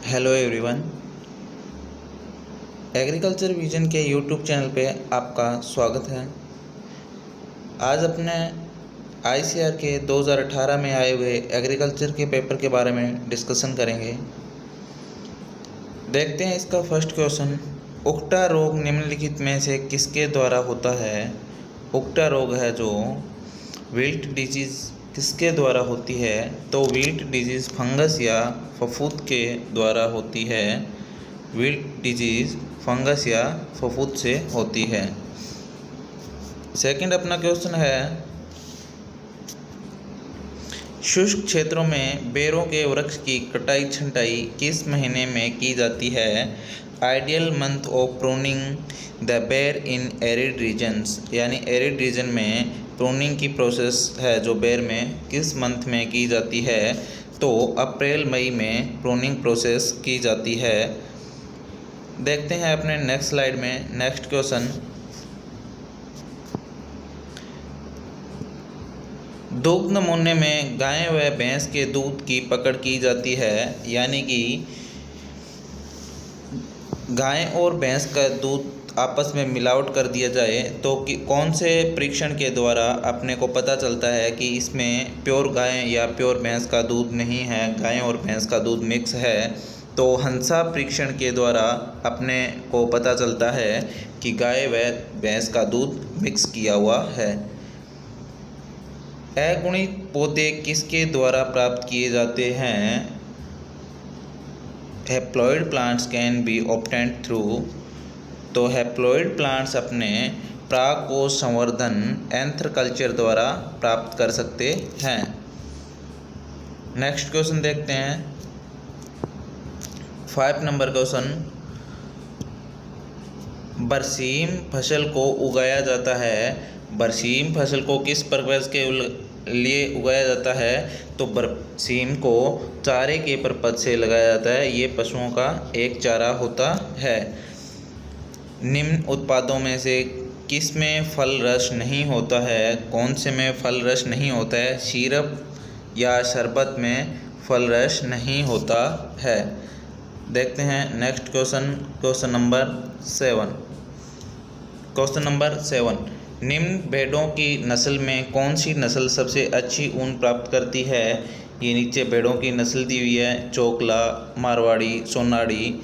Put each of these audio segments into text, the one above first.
Hello everyone. Agriculture vision के YouTube channel पे आपका स्वागत है। आज अपने आईसीआर के 2018 में आए हुए एग्रीकल्चर के पेपर के बारे में डिस्कशन करेंगे। देखते हैं इसका फर्स्ट क्वेश्चन, उकटा रोग निम्नलिखित में से किसके द्वारा होता है। उकटा रोग है जो विल्ट डिजीज़ किसके द्वारा होती है, तो विल्ट डिजीज़ फंगस या फफूंद के द्वारा होती है। विल्ट डिजीज़ फंगस या फफूंद से होती है। सेकंड अपना क्वेश्चन है, शुष्क क्षेत्रों में बेरों के वृक्ष की कटाई छंटाई किस महीने में की जाती है। Ideal month of pruning the बेर इन एरिड रीजन्स, यानी एरिड रीजन में प्रूनिंग की प्रोसेस है जो बेर में किस मंथ में की जाती है, तो अप्रैल मई में प्रूनिंग प्रोसेस की जाती है। देखते हैं अपने नेक्स्ट स्लाइड में नेक्स्ट क्वेश्चन, दूध नमूने में गाय व भैंस के दूध की पकड़ की जाती है, यानी कि गाय और भैंस का दूध आपस में मिलावट कर दिया जाए तो कि कौन से परीक्षण के द्वारा अपने को पता चलता है कि इसमें प्योर गाय या प्योर भैंस का दूध नहीं है, गाय और भैंस का दूध मिक्स है। तो हंसा परीक्षण के द्वारा अपने को पता चलता है कि गाय व भैंस का दूध मिक्स किया हुआ है। अगुणित पौधे किसके द्वारा प्राप्त किए जाते हैं। Haploid plants can be obtained through, तो हैप्लॉइड प्लांट्स अपने परागकोश संवर्धन एंथर कल्चर द्वारा प्राप्त कर सकते हैं। नेक्स्ट क्वेश्चन देखते हैं 5 नंबर क्वेश्चन, बरसीम फसल को उगाया जाता है। बरसीम फसल को किस पर्पज़ के लिए उगाया जाता है, तो बरसीम को चारे के पर्पज़ से लगाया जाता है। ये पशुओं का एक चारा होता है। निम्न उत्पादों में से किस में फल रस नहीं होता है। कौन से में फल रस नहीं होता है, सिरप या शरबत में फल रस नहीं होता है। देखते हैं next question, question number 7। Question number 7, निम्न भेड़ों की नस्ल में कौन सी नस्ल सबसे अच्छी ऊन प्राप्त करती है। ये नीचे भेड़ों की नस्ल दी हुई है, चोकला, मारवाड़ी, सोनाड़ी।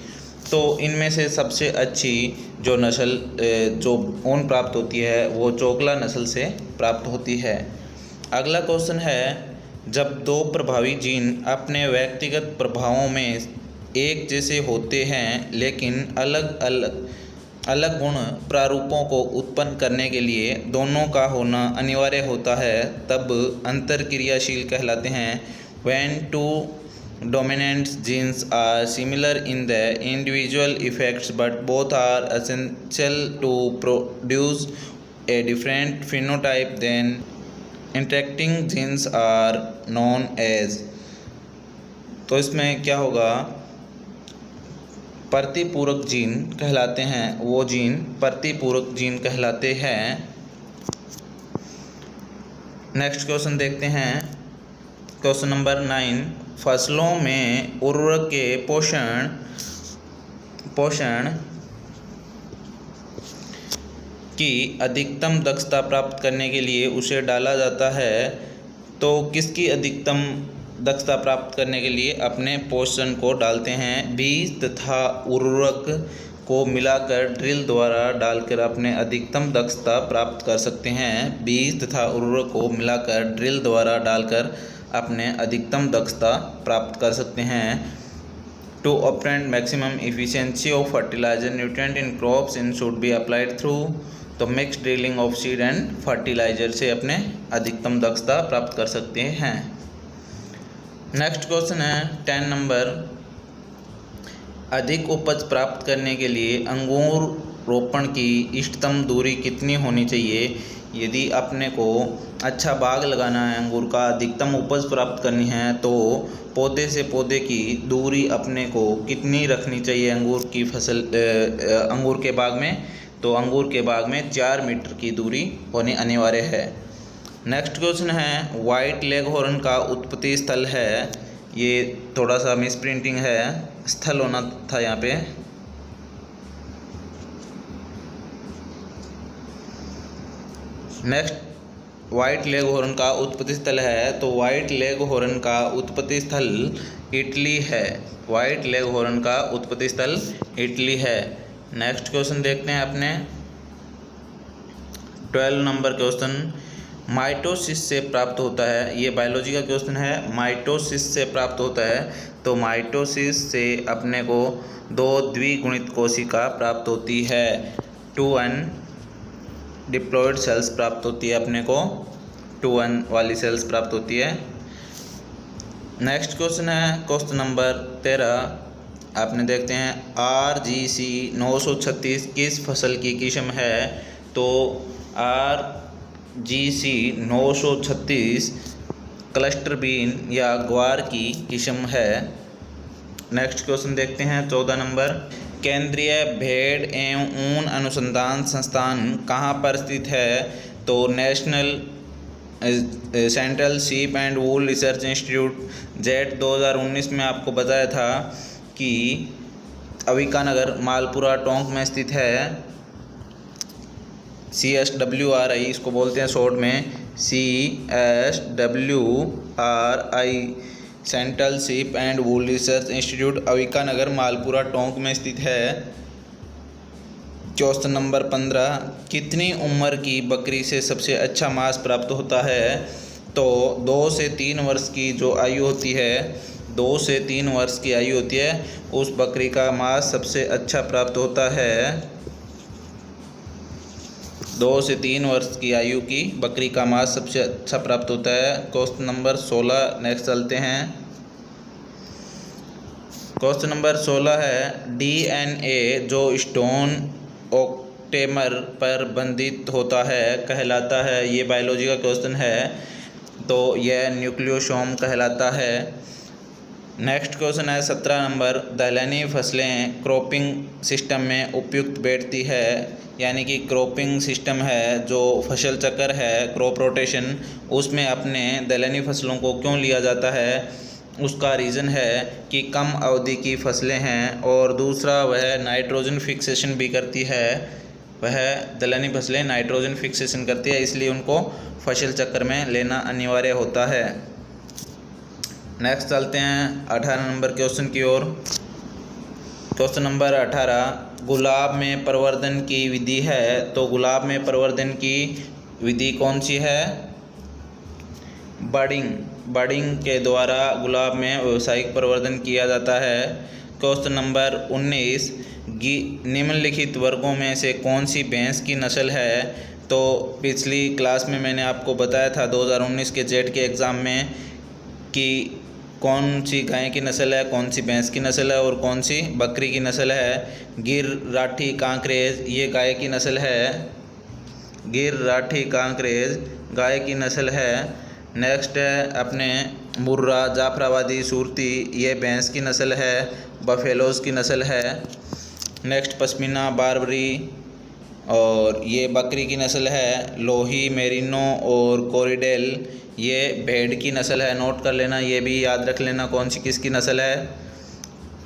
तो इनमें से सबसे अच्छी जो नस्ल जो ऊन प्राप्त होती है वो चोकला नस्ल से प्राप्त होती है। अगला क्वेश्चन है, जब दो प्रभावी जीन अपने व्यक्तिगत प्रभावों में एक जैसे होते हैं लेकिन अलग गुण प्रारूपों को उत्पन्न करने के लिए दोनों का होना अनिवार्य होता है, तब अंतरक्रियाशील कहलाते हैं। When two dominant genes are similar in the individual effects but both are essential to produce a different phenotype, then interacting genes are known as, तो इसमें क्या होगा, प्रतिपूरक जीन कहलाते हैं। वो जीन प्रतिपूरक जीन कहलाते हैं। नेक्स्ट क्वेश्चन देखते हैं क्वेश्चन नंबर 9, फसलों में उर्वरक के पोषण की अधिकतम दक्षता प्राप्त करने के लिए उसे डाला जाता है। तो किसकी अधिकतम दक्षता प्राप्त करने के लिए अपने पोषण को डालते हैं। बीज तथा उर्वरक को मिलाकर ड्रिल द्वारा डालकर अपने अधिकतम दक्षता प्राप्त कर सकते हैं। बीज तथा उर्वरक को मिलाकर ड्रिल द्वारा डालकर अपने अधिकतम दक्षता प्राप्त कर सकते हैं। To obtain maximum efficiency of fertiliser nutrient in crops in should be applied through, तो mix drilling of seed and fertiliser से अपने अधिकतम दक्षता प्राप्त कर सकते हैं। नेक्स्ट क्वेश्चन है 10 नंबर, अधिक उपज प्राप्त करने के लिए अंगूर रोपण की इष्टतम दूरी कितनी होनी चाहिए। यदि अपने को अच्छा बाग लगाना है, अंगूर का अधिकतम उपज प्राप्त करनी है, तो पौधे से पौधे की दूरी अपने को कितनी रखनी चाहिए अंगूर की फसल अंगूर के बाग में, तो अंगूर के बाग में 4 मीटर की दूरी होनी अनिवार्य है। नेक्स्ट क्वेश्चन है, वाइट लेग हॉर्न का उत्पत्ति स्थल है, ये थोड़ा सा मिस प्रिंटिंग है, स्थल होना था यहाँ पे। नेक्स्ट, व्हाइट लेग हॉर्न का उत्पत्ति स्थल है, तो व्हाइट लेग हॉर्न का उत्पत्ति स्थल इटली है। व्हाइट लेग हॉर्न का उत्पत्ति स्थल इटली है। नेक्स्ट क्वेश्चन देखते हैं अपने 12 नंबर क्वेश्चन, माइटोसिस से प्राप्त होता है। ये बायोलॉजी का क्वेश्चन है, माइटोसिस से प्राप्त होता है। तो माइटोसिस से अपने को 2 द्विगुणित कोशिका प्राप्त होती है, 2 अनडिप्लॉयड सेल्स प्राप्त होती है अपने को, 2 अन वाली सेल्स प्राप्त होती है। नेक्स्ट क्वेश्चन है क्वेश्चन नंबर 13, आपने देखते हैं RGC 936 किस फसल की किस्म है। तो RGC 936 क्लस्टर बीन या ग्वार की किस्म है। नेक्स्ट क्वेश्चन देखते हैं 14 नंबर, केंद्रीय भेड़ एवं ऊन अनुसंधान संस्थान कहाँ पर स्थित है। तो national central sheep and wool research institute, jet 2019 में आपको बताया था कि अविकानगर मालपुरा टोंक में स्थित है। CSWRI इसको बोलते हैं शॉर्ट में, CSWRI central ship and wool research institute Avikanagar Malpura Tonk में स्थित है। क्वेश्चन नंबर 15, कितनी उम्र की बकरी से सबसे अच्छा मांस प्राप्त होता है। तो 2 से 3 वर्ष की जो आयु होती है, 2 से 3 वर्ष की आयु होती है, उस बकरी का मांस सबसे अच्छा प्राप्त होता है। 2 से 3 वर्ष की आयु की बकरी का मांस सबसे अच्छा प्राप्त होता है। क्वेश्चन नंबर 16 नेक्स्ट चलते हैं। क्वेश्चन नंबर 16 है, DNA जो स्टोन ऑक्टेमर पर बंधित होता है कहलाता है। ये बायोलॉजी का क्वेश्चन है, तो यह न्यूक्लियोसोम कहलाता है। नेक्स्ट क्वेश्चन है 17 नंबर, दलहनी फसलें क्रॉपिंग सिस्टम में उपयुक्त बैठती है। यानी कि क्रॉपिंग सिस्टम है जो फसल चक्र है, क्रॉप रोटेशन, उसमें अपने दलहनी फसलों को क्यों लिया जाता है। उसका रीज़न है कि कम अवधि की फसलें हैं, और दूसरा वह नाइट्रोजन फिक्सेशन भी करती है। वह दलहनी फसलें नाइट्रोजन फिक्सेशन करती है, इसलिए उनको फसल चक्र में लेना अनिवार्य होता है। नेक्स्ट चलते हैं 18 नंबर क्वेश्चन की ओर। क्वेश्चन नंबर 18, गुलाब में प्रवर्धन की विधि है। तो गुलाब में प्रवर्धन की विधि कौन सी है। बडिंग के द्वारा गुलाब में व्यावसायिक प्रवर्धन किया जाता है। क्वेश्चन नंबर 19, निम्नलिखित वर्गों में से कौन सी भैंस की नस्ल है। तो पिछली क्लास में मैंने आपको बताया था 2019 के जेट के एग्ज़ाम में कि कौन सी गाय की नस्ल है, कौन सी भैंस की नस्ल है और कौन सी बकरी की नस्ल है। गिर, राठी, कांकरेज ये गाय की नस्ल है। गिर, राठी, कांकरेज गाय की नस्ल है। नेक्स्ट है अपने मुर्रा, जाफराबादी, सूरती ये भैंस की नस्ल है, बफेलोज़ की नस्ल है। नेक्स्ट पश्मीना, बारबरी और ये बकरी की नस्ल है। लोही, मेरिनो और कोरिडेल ये भेड़ की नस्ल है। नोट कर लेना, ये भी याद रख लेना कौन सी किसकी नस्ल है।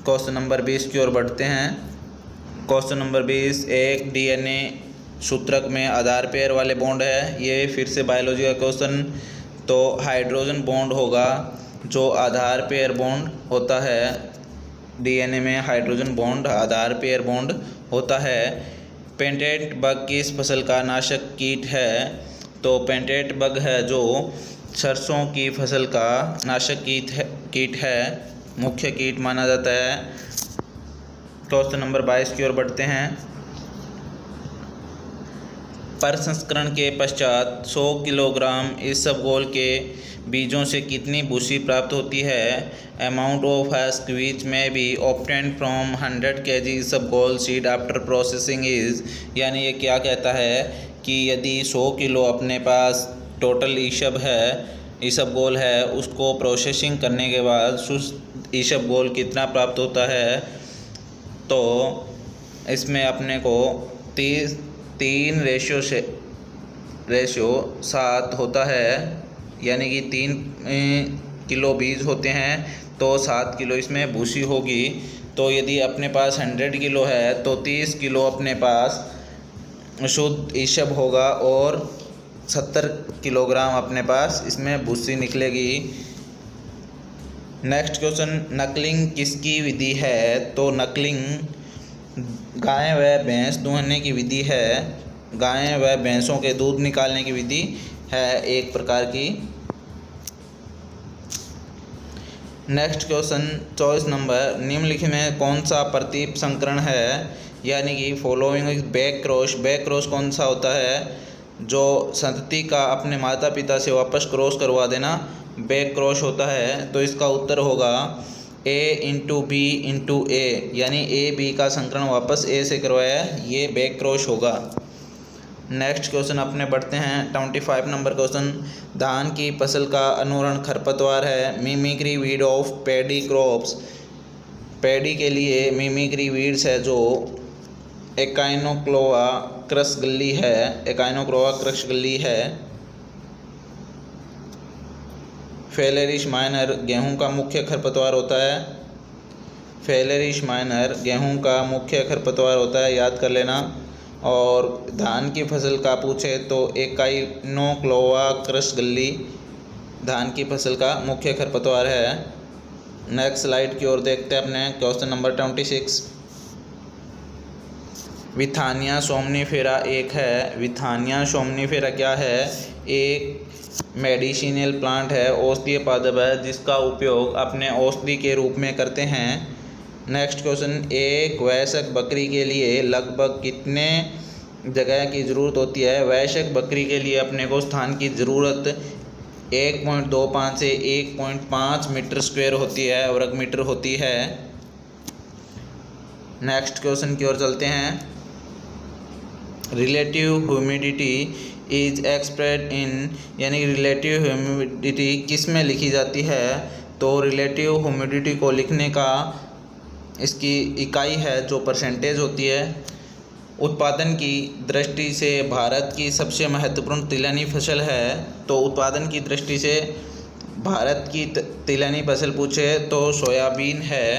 क्वेश्चन नंबर 20 की ओर बढ़ते हैं। क्वेश्चन नंबर 20, एक DNA सूत्रक में आधार पेयर वाले बॉन्ड है। ये फिर से बायोलॉजी का क्वेश्चन, तो हाइड्रोजन बॉन्ड होगा जो आधार पेयर बॉन्ड होता है। DNA में हाइड्रोजन बॉन्ड आधार पेयर बॉन्ड होता है। पेटेंट बग किस फसल का नाशक कीट है। तो पेटेंट बग है जो सरसों की फसल का नाशक कीट है, मुख्य कीट माना जाता है। क्वेश्चन नंबर 22 की ओर बढ़ते हैं। प्रसंस्करण के पश्चात 100 किलोग्राम इसबगोल के बीजों से कितनी भूसी प्राप्त होती है। अमाउंट ऑफ हस्क विच में B obtained from 100 kg isabgol seed after processing is. यानी ये क्या कहता है कि यदि 100 किलो अपने पास टोटल इसबगोल है, उसको प्रोसेसिंग करने के बाद शुद्ध इसबगोल कितना प्राप्त होता है। तो इसमें अपने को 3:7 होता है। यानी कि 3 किलो बीज होते हैं तो 7 किलो इसमें भूसी होगी। तो यदि अपने पास 100 किलो है तो 30 किलो अपने पास शुद्ध ईसब होगा और 70 किलोग्राम अपने पास इसमें भूसी निकलेगी। नेक्स्ट क्वेश्चन, नकलिंग किसकी विधि है? तो नकलिंग गाय व भैंस दूहने की विधि है। गाय व भैंसों के दूध निकालने की विधि है एक प्रकार की। नेक्स्ट क्वेश्चन 24 नंबर, निम्नलिखित में कौन सा प्रतीप संकरण है? यानी कि following back cross. Back cross कौन सा होता है? जो संतति का अपने माता पिता से वापस क्रॉस करवा देना बैक क्रॉस होता है। तो इसका उत्तर होगा A इंटू बी इंटू ए, यानी ए बी का संकरण वापस ए से करवाया, ये बैक क्रॉस होगा। नेक्स्ट क्वेश्चन अपने बढ़ते हैं 25 नंबर क्वेश्चन, धान की फसल का अनुरण खरपतवार है। Mimicry weed of paddy crops. Paddy के लिए मिमिक्री वीड्स है जो एकाइनोक्लोआ क्रसगल्ली है। एकाइनोक्लोआ क्रसगल्ली है। फेलेरिस माइनर गेहूं का मुख्य खरपतवार होता है। फेलेरिस माइनर गेहूं का मुख्य खरपतवार होता है, याद कर लेना। और धान की फसल का पूछे तो एकाइनोक्लोआ क्रसगल्ली धान की फसल का मुख्य खरपतवार है। नेक्स्ट स्लाइड की ओर देखते हैं अपने क्वेश्चन नंबर 26, विथानिया सोमनीफेरा एक है। विथानिया सोमनीफेरा क्या है? एक मेडिसिनल प्लांट है, औषधीय पादप है, जिसका उपयोग अपने औषधि के रूप में करते हैं। नेक्स्ट क्वेश्चन, एक वयस्क बकरी के लिए लगभग कितने जगह की ज़रूरत होती है? वयस्क बकरी के लिए अपने को स्थान की ज़रूरत 1.25 से 1.5 मीटर स्क्वायर होती है, वर्ग मीटर होती है। नेक्स्ट क्वेश्चन की ओर चलते हैं, relative humidity is expressed in, यानी रिलेटिव ह्यूमिडिटी किस में लिखी जाती है? तो रिलेटिव ह्यूमिडिटी को लिखने का इसकी इकाई है जो परसेंटेज होती है। उत्पादन की दृष्टि से भारत की सबसे महत्वपूर्ण तिलहनी फसल है। तो उत्पादन की दृष्टि से भारत की तिलहनी फसल पूछे तो सोयाबीन है।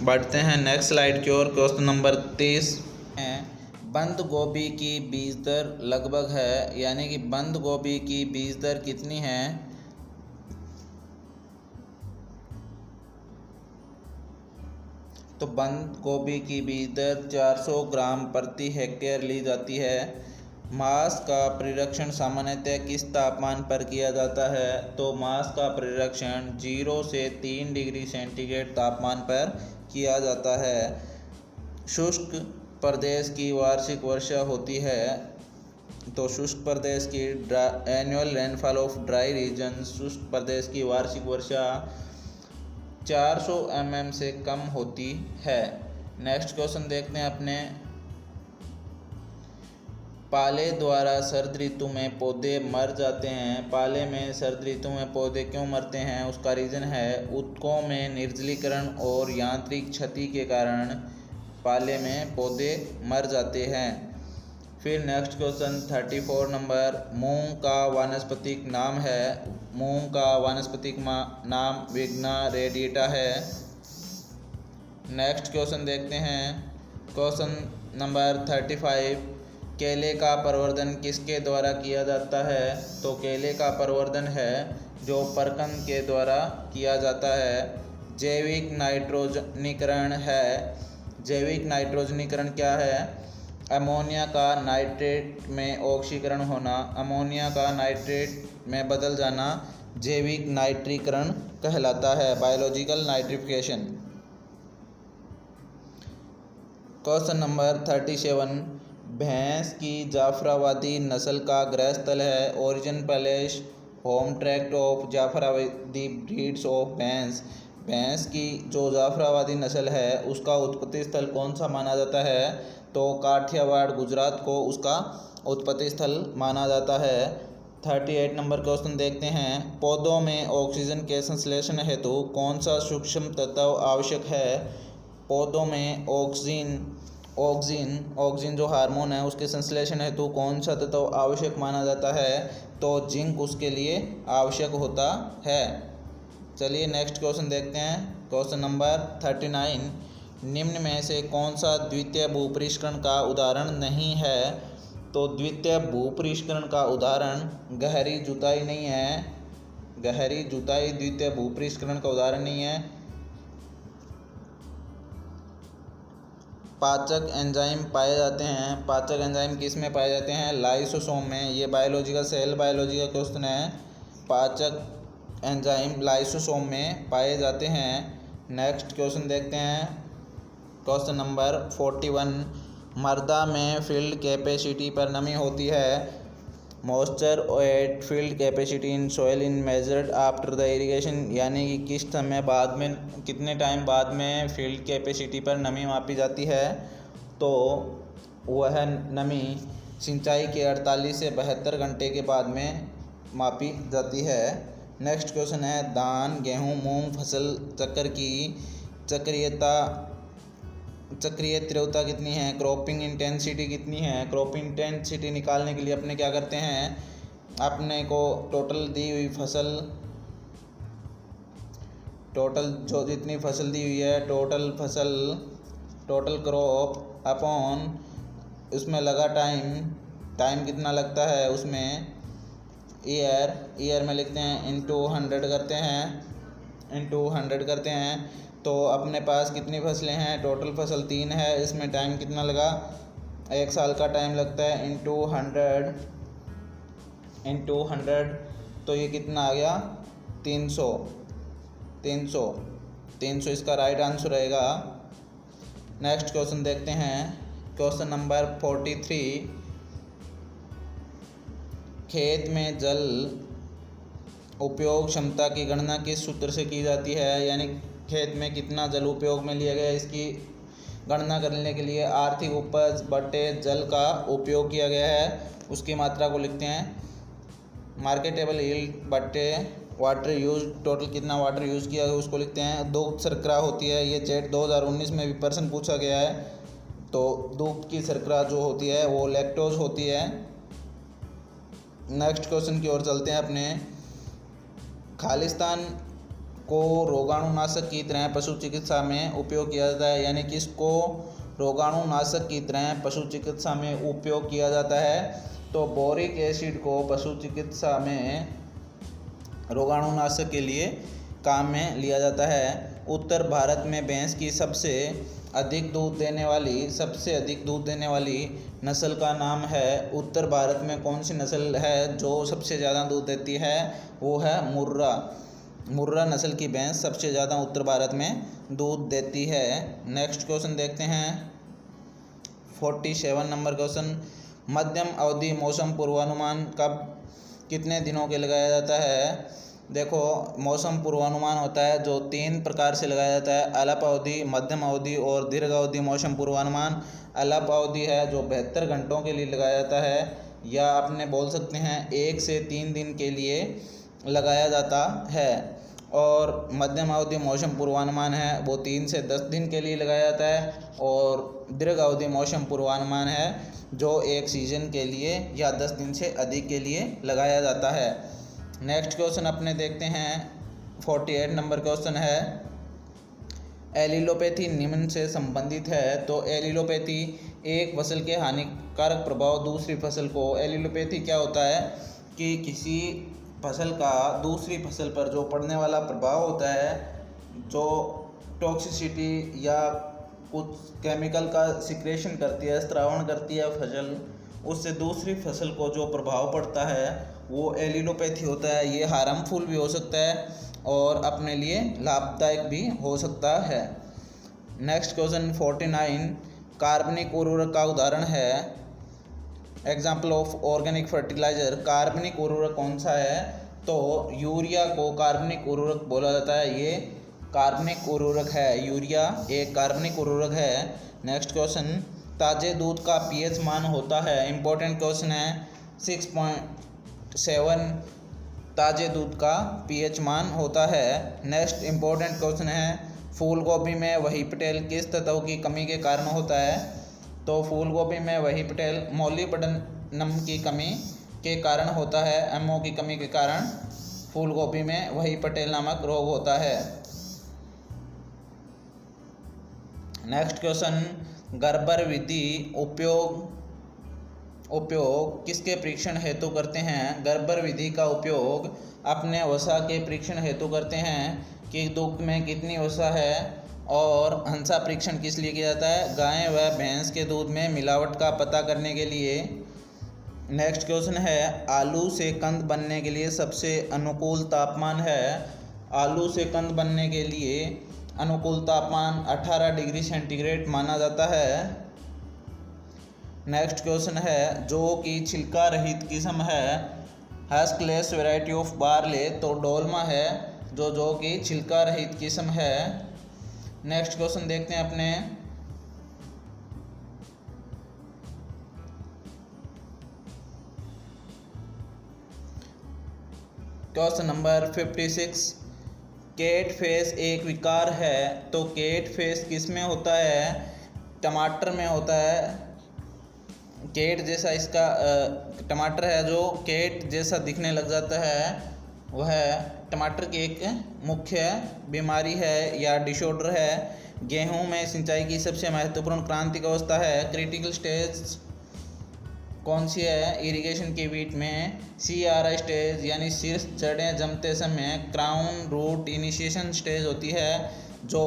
बढ़ते हैं नेक्स्ट स्लाइड की ओर। क्वेश्चन नंबर 30 है, बंद गोभी की बीज दर लगभग है, यानी कि बंद गोभी की बीज दर कितनी है? तो बंद गोभी की बीज दर 400 ग्राम प्रति हेक्टेयर ली जाती है। मांस का परिरक्षण सामान्यतः किस तापमान पर किया जाता है? तो मांस का परिरक्षण 0 से 3 डिग्री सेंटीग्रेड तापमान पर किया जाता है। शुष्क प्रदेश की वार्षिक वर्षा होती है। तो शुष्क प्रदेश की annual rainfall of dry region, शुष्क प्रदेश की वार्षिक वर्षा 400 mm से कम होती है। नेक्स्ट क्वेश्चन देखते हैं अपने, पाले द्वारा शरद ऋतु में पौधे मर जाते हैं। पाले में शरद ऋतु में पौधे क्यों मरते हैं? उसका रीज़न है ऊतकों में निर्जलीकरण और यांत्रिक क्षति के कारण पाले में पौधे मर जाते हैं। फिर नेक्स्ट क्वेश्चन 34 नंबर, मूंग का वानस्पतिक नाम है। मूंग का वानस्पतिक नाम विग्ना रेडिएटा है। नेक्स्ट क्वेश्चन देखते हैं, क्वेश्चन नंबर 35, केले का प्रवर्धन किसके द्वारा किया जाता है? तो केले का प्रवर्धन है जो परकन के द्वारा किया जाता है। जैविक नाइट्रोजनीकरण है। जैविक नाइट्रोजनीकरण क्या है? अमोनिया का नाइट्रेट में ऑक्सीकरण होना, अमोनिया का नाइट्रेट में बदल जाना जैविक नाइट्रीकरण कहलाता है, बायोलॉजिकल नाइट्रिफिकेशन। क्वेश्चन नंबर 37, भैंस की जाफराबादी नस्ल का गृहस्थल है। Origin palace, home tract of Jafarabadi breeds of भैंस। भैंस की जो जाफराबादी नस्ल है उसका उत्पत्ति स्थल कौन सा माना जाता है? तो काठियावाड़ गुजरात को उसका उत्पत्ति स्थल माना जाता है। 38 नंबर क्वेश्चन देखते हैं, पौधों में ऑक्सीजन के संश्लेषण हेतु कौन सा सूक्ष्म तत्व आवश्यक है? पौधों में ऑक्सीजन जो हार्मोन है उसके संश्लेषण हेतु कौन सा तत्व आवश्यक माना जाता है? तो जिंक उसके लिए आवश्यक होता है। चलिए नेक्स्ट क्वेश्चन देखते हैं। क्वेश्चन नंबर 39, निम्न में से कौन सा द्वितीय भूपृष्ठकण का उदाहरण नहीं है? तो द्वितीय भूपृष्ठकण का उदाहरण गहरी जुताई नहीं है। गहरी जुताई द्वितीय भूपृष्ठकण का उदाहरण नहीं है। पाचक एंजाइम पाए जाते हैं। पाचक एंजाइम किस में पाए जाते हैं? लाइसोसोम में। ये बायोलॉजी का सेल बायोलॉजी का क्वेश्चन है। पाचक एंजाइम लाइसोसोम में पाए जाते हैं। नेक्स्ट क्वेश्चन देखते हैं। क्वेश्चन नंबर 41, मृदा में फील्ड कैपेसिटी पर नमी होती है। Moisture eight field capacity in soil in measured after the irrigation, यानी कि किस समय बाद में, कितने टाइम बाद में फील्ड कैपेसिटी पर नमी मापी जाती है? तो वह नमी सिंचाई के 48 से 72 घंटे के बाद में मापी जाती है। नेक्स्ट क्वेश्चन है, धान गेहूँ मूंग फसल चक्र की चक्रीय तीव्रता कितनी है? क्रॉपिंग इंटेंसिटी कितनी है? क्रॉपिंग इंटेंसिटी निकालने के लिए अपने क्या करते हैं, अपने को टोटल दी हुई फसल, टोटल जो जितनी फसल दी हुई है, टोटल क्रॉप अपॉन उसमें लगा टाइम कितना लगता है उसमें, ईयर में लिखते हैं, इंटू 100 करते हैं। तो अपने पास कितनी फसलें हैं? टोटल फसल 3 है। इसमें टाइम कितना लगा? 1 साल का टाइम लगता है। इंटू 100 तो ये कितना आ गया? 300 इसका राइट आंसर रहेगा। नेक्स्ट क्वेश्चन देखते हैं। क्वेश्चन नंबर 43, खेत में जल उपयोग क्षमता की गणना किस सूत्र से की जाती है? यानी खेत में कितना जल उपयोग में लिया गया, इसकी गणना करने के लिए आर्थिक उपज बटे जल का उपयोग किया गया है, उसकी मात्रा को लिखते हैं। मार्केटेबल यील्ड बटे वाटर यूज, टोटल कितना वाटर यूज़ किया है उसको लिखते हैं। दूध शर्करा होती है, ये जेट 2019 में भी प्रश्न पूछा गया है। तो दूध की शर्करा जो होती है वो लैक्टोज होती है। नेक्स्ट क्वेश्चन की ओर चलते हैं अपने। खालिस्तान को रोगाणुनाशक की तरह पशु चिकित्सा में उपयोग किया जाता है, यानी किसको रोगाणुनाशक की तरह पशु चिकित्सा में उपयोग किया जाता है? तो बोरिक एसिड को पशु चिकित्सा में रोगाणुनाशक के लिए काम में लिया जाता है। उत्तर भारत में भैंस की सबसे अधिक दूध देने वाली नस्ल का नाम है। उत्तर भारत में कौन सी नस्ल है जो सबसे ज़्यादा दूध देती है? वो है मुर्रा नस्ल की भैंस सबसे ज़्यादा उत्तर भारत में दूध देती है। नेक्स्ट क्वेश्चन देखते हैं। 47 नंबर क्वेश्चन, मध्यम अवधि मौसम पूर्वानुमान कब कितने दिनों के लगाया जाता है? देखो, मौसम पूर्वानुमान होता है जो 3 प्रकार से लगाया जाता है, अल्प अवधि, मध्यम अवधि और दीर्घ अवधि मौसम पूर्वानुमान। अल्प अवधि है जो 72 घंटों के लिए लगाया जाता है, या अपने बोल सकते हैं 1 से 3 दिन के लिए लगाया जाता है। और मध्यम अवधि मौसम पूर्वानुमान है वो 3 से 10 दिन के लिए लगाया जाता है। और दीर्घ अवधि मौसम पूर्वानुमान है जो एक सीजन के लिए या 10 दिन से अधिक के लिए लगाया जाता है। नेक्स्ट क्वेश्चन अपने देखते हैं। 48 नंबर क्वेश्चन है, एलिलोपैथी निम्न से संबंधित है। तो एलिलोपैथी एक फसल के हानिकारक प्रभाव दूसरी फसल को, एलिलोपैथी क्या होता है कि किसी फसल का दूसरी फसल पर जो पड़ने वाला प्रभाव होता है, जो टॉक्सिसिटी या कुछ केमिकल का सिक्रेशन करती है, स्रावण करती है फसल, उससे दूसरी फसल को जो प्रभाव पड़ता है वो एलिलोपैथी होता है। ये हार्मफुल भी हो सकता है और अपने लिए लाभदायक भी हो सकता है। नेक्स्ट क्वेश्चन 49, कार्बनिक उर्वरक का उदाहरण है। एग्जाम्पल ऑफ ऑर्गेनिक फर्टिलाइजर, कार्बनिक उर्वरक कौन सा है? तो यूरिया को कार्बनिक उर्वरक बोला जाता है। ये कार्बनिक उर्वरक है, यूरिया एक कार्बनिक उर्वरक है। नेक्स्ट क्वेश्चन, ताज़े दूध का पीएच मान होता है। इंपॉर्टेंट क्वेश्चन है। 6.7 ताज़े दूध का पीएच मान होता है। नेक्स्ट इंपॉर्टेंट क्वेश्चन है, फूल गोभी में वही पटेल किस तत्व की कमी के कारण होता है? तो फूल गोभी में वही पटेल मॉलिब्डेनम की कमी के कारण होता है, एमओ की कमी के कारण फूल गोभी में वही पटेल नामक रोग होता है। नेक्स्ट क्वेश्चन, गर्बर विधि उपयोग किसके परीक्षण हेतु करते हैं? गर्बर विधि का उपयोग अपने वसा के परीक्षण हेतु करते हैं कि दुग्ध में कितनी वसा है। और हंसा परीक्षण किस लिए किया जाता है? गाय व भैंस के दूध में मिलावट का पता करने के लिए। नेक्स्ट क्वेश्चन है, आलू से कंद बनने के लिए सबसे अनुकूल तापमान है? आलू से कंद बनने के लिए अनुकूल तापमान 18 डिग्री सेंटीग्रेड माना जाता है। नेक्स्ट क्वेश्चन है, जो कि छिलका रहित किस्म है, हैस्कलेस वैरायटी ऑफ बारले, तो डोलमा है जो कि छिलका रहित किस्म है। नेक्स्ट क्वेश्चन देखते हैं अपने, क्वेश्चन नंबर 56, केट फेस एक विकार है, तो केट फेस किस में होता है? टमाटर में होता है। केट जैसा इसका टमाटर है जो केट जैसा दिखने लग जाता है, वह टमाटर की एक मुख्य बीमारी है या डिसऑर्डर है। गेहूं में सिंचाई की सबसे महत्वपूर्ण क्रांतिक अवस्था है, क्रिटिकल स्टेज कौन सी है? इरिगेशन के बीच में CRI स्टेज यानी शीर्ष जड़ें जमते समय क्राउन रूट इनिशिएशन स्टेज होती है, जो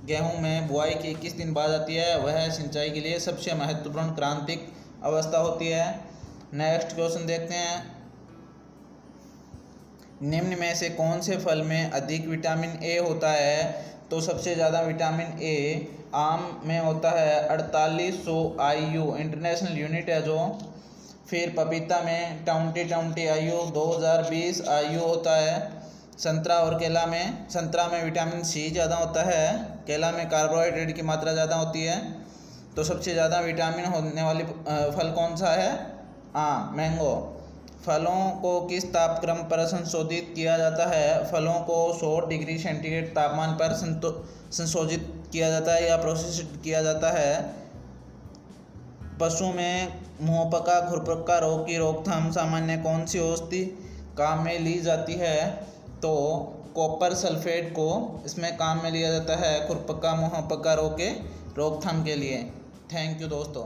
गेहूं में बुआई के 21 दिन बाद आती है। वह सिंचाई के लिए सबसे महत्वपूर्ण क्रांतिक अवस्था होती है। नेक्स्ट क्वेश्चन देखते हैं, निम्न में से कौन से फल में अधिक विटामिन ए होता है? तो सबसे ज़्यादा विटामिन ए आम में होता है, 4800 IU इंटरनेशनल यूनिट है जो। फिर पपीता में 20 IU 2020 IU होता है। संतरा और केला में, संतरा में विटामिन C ज़्यादा होता है, केला में कार्बोहाइड्रेट की मात्रा ज़्यादा होती है। तो सबसे ज़्यादा विटामिन होने वाली फल कौन सा है? मैंगो। फलों को किस तापक्रम पर संशोधित किया जाता है? फलों को 100 डिग्री सेंटीग्रेड तापमान पर संशोधित किया जाता है या प्रोसेस किया जाता है। पशु में मुंहपका खुरपका रोग की रोकथाम सामान्य कौन सी औषधि काम में ली जाती है? तो कॉपर सल्फेट को इसमें काम में लिया जाता है खुरपका मुंहपका रोग के रोकथाम के लिए। थैंक यू दोस्तों।